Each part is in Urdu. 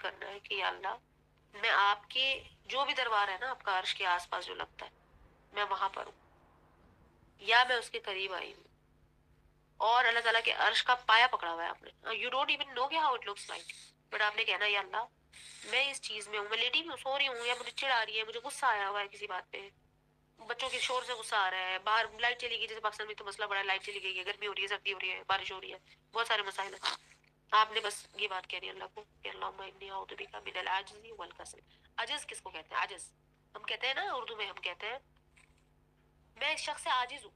کرنا ہے کہ یا اللہ میں آپ کے جو بھی دربار ہے نا آپ کا عرش کے آس پاس جو لگتا ہے میں وہاں پر ہوں یا میں اس کے قریب آئی ہوں اور اللہ تعالیٰ کے عرش کا پایا پکڑا ہوا ہے آپ نے. یو ڈونٹ ایون نو کہ how it looks like, but آپ نے کہنا یا اللہ میں اس چیز میں ہوں, میں لیٹی بھی ہوں, سو رہی ہوں, یا مجھے چڑ آ رہی ہے, مجھے غصہ آیا ہوا ہے کسی بات پہ, بچوں کے شور سے غصہ آ رہا ہے, باہر لائٹ چلی گئی, جیسے پاکستان میں تو مسئلہ بڑا ہے, لائٹ چلی گئی ہے, گرمی ہو رہی ہے, سردی ہو رہی ہے, بارش ہو رہی ہے, بہت سارے مسائل ہیں. آپ نے بس یہ بات کہنی ہے اللہ کو کہ اللہم انی اعوذ بک من العجز والکسل. عجز کس کو کہتے ہیں؟ عجز ہم کہتے ہیں نا اردو میں, ہم کہتے ہیں میں اس شخص سے عاجز ہوں,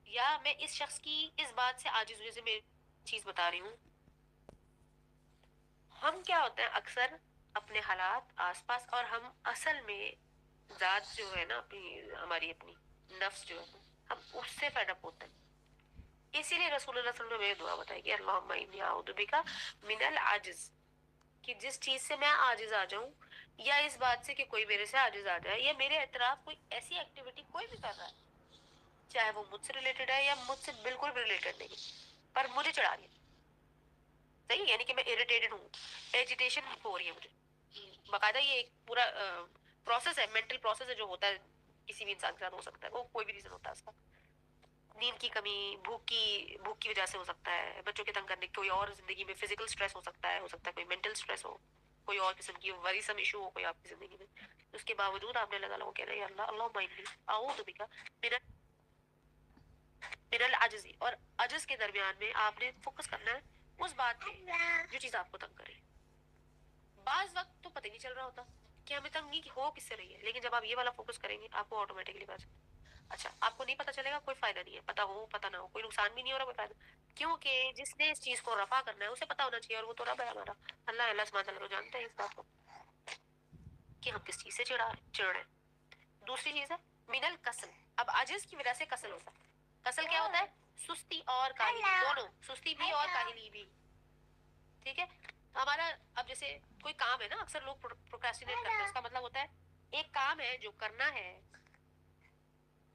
یا میں اس شخص کی اس بات سے عاجز ہوں, جیسے میں چیز بتا رہی ہوں. ہم کیا ہوتا ہے اکثر اپنے حالات آس پاس, اور ہم اصل میں ذات جو ہے نا اپنی, ہماری اپنی نفس جو ہے ہم اس سے فیڈ اپ ہوتے ہیں. اسی لیے رسول اللہ صلی اللہ علیہ وسلم نے دعا بتائی کہ اللہم انی اعوذ بک من العجز, کہ جس چیز سے میں عاجز آ جاؤں, یا اس بات سے کہ کوئی میرے سے عاجز آ جائے, یا میرے اطراف کوئی ایسی ایکٹیویٹی کوئی بھی کر رہا ہے چاہے وہ مجھ سے ریلیٹڈ ہے یا مجھ سے بالکل بھی ریلیٹڈ نہیں, پر مجھے چڑھا رہی ہے, صحیح, یعنی کہ میں اریٹیٹڈ ہوں, ایجیٹیشن ہو رہی ہے مجھے. باقاعدہ یہ ایک پورا پروسیس ہے, مینٹل پروسیس ہے جو ہوتا ہے کسی بھی انسان کے ساتھ, ہو سکتا ہے وہ کوئی بھی ریزن ہوتا ہے اس کا, نیند کی کمی, بھوک کی وجہ سے ہو سکتا ہے, بچوں کے تنگ کرنے, کوئی اور زندگی میں فزیکل اسٹریس ہو سکتا ہے کوئی مینٹل اسٹریس ہو, کوئی اور قسم کی وریسم ایشو ہو کوئی آپ کی زندگی میں. اس کے باوجود آپ نے اللہ تعالیٰ کو کہنا ہے یا اللہ اللہم انی اعوذ بک من العجز, اور عجز کے درمیان میں آپ نے فوکس کرنا ہے اس بات پہ جو چیز آپ کو تنگ کرے. بعض وقت تو پتہ نہیں چل رہا ہوتا کہ ہمیں تنگی کی ہو کس سے رہی ہے, لیکن جب آپ یہ والا فوکس کریں گے آپ کو آٹومیٹکلی پتا چلے. اچھا, آپ کو نہیں پتا چلے گا, کوئی فائدہ نہیں ہے, پتا ہو پتا نہ ہو, کوئی نقصان بھی نہیں ہو رہا, کوئی فائدہ, کیونکہ جس نے اس چیز کو رفع کرنا ہے اسے پتا ہونا چاہیے, اور وہ تو رب ہے ہمارا اللہ سبحانہ وتعالی جانتا ہے اس بات کو کہ ہم کس چیز سے چڑ رہے ہیں. دوسری چیز ہے من الکسل. اب عجز کی وجہ سے کسل ہوتا ہے. کسل کیا ہوتا ہے؟ سستی اور کاہلی دونوں, سستی بھی اور کاہلی بھی, ٹھیک ہے. ہمارا اب جیسے کوئی کام ہے نا, اکثر لوگ پروکریسٹینیٹ کرتے ہیں, اس کا مطلب ہوتا ہے ایک کام ہے جو کرنا ہے,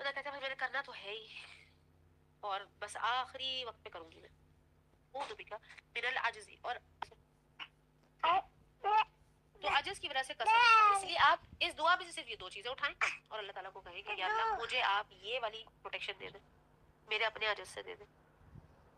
پتا کہتا ہے میں نے کرنا تو ہے ہی, اور بس آخری وقت پہ کروں گی میں, وہ تو بکا من العجز. اور تو عجز کی وجہ سے کسل ہوتا ہے, اس لیے آپ اس دعا میں سے صرف یہ دو چیزیں اٹھائیں اور اللہ تعالیٰ کو کہیں کہ یا اللہ مجھے آپ یہ والی پروٹیکشن دے دیں, میرے اپنے عجز سے دے دیں.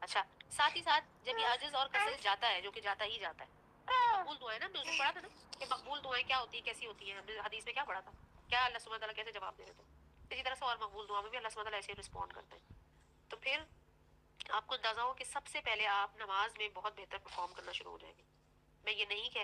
اچھا, ساتھ ہی ساتھ جب یہ عجز اور کسل جاتا ہے, جو کہ جاتا ہی جاتا ہے, مقبول دعائیں نا, ہم نے اس میں پڑھا تھا نا کہ مقبول دعائیں کیا ہوتی ہیں, کیسی ہوتی ہیں, ہم نے حدیث میں کیا پڑھا تھا, کیا اللہ سبحانہ تعالیٰ کیسے جواب دے دیتے ہیں. اسی طرح سے اور مقبول دعا میں بھی اللہ سبحانہ تعالیٰ ایسے رسپونڈ کرتے ہیں. تو پھر آپ کو اندازہ ہو کہ سب سے پہلے آپ نماز میں بہت بہتر پرفارم کرنا شروع ہو جائیں گے. میں یہ نہیں کہہ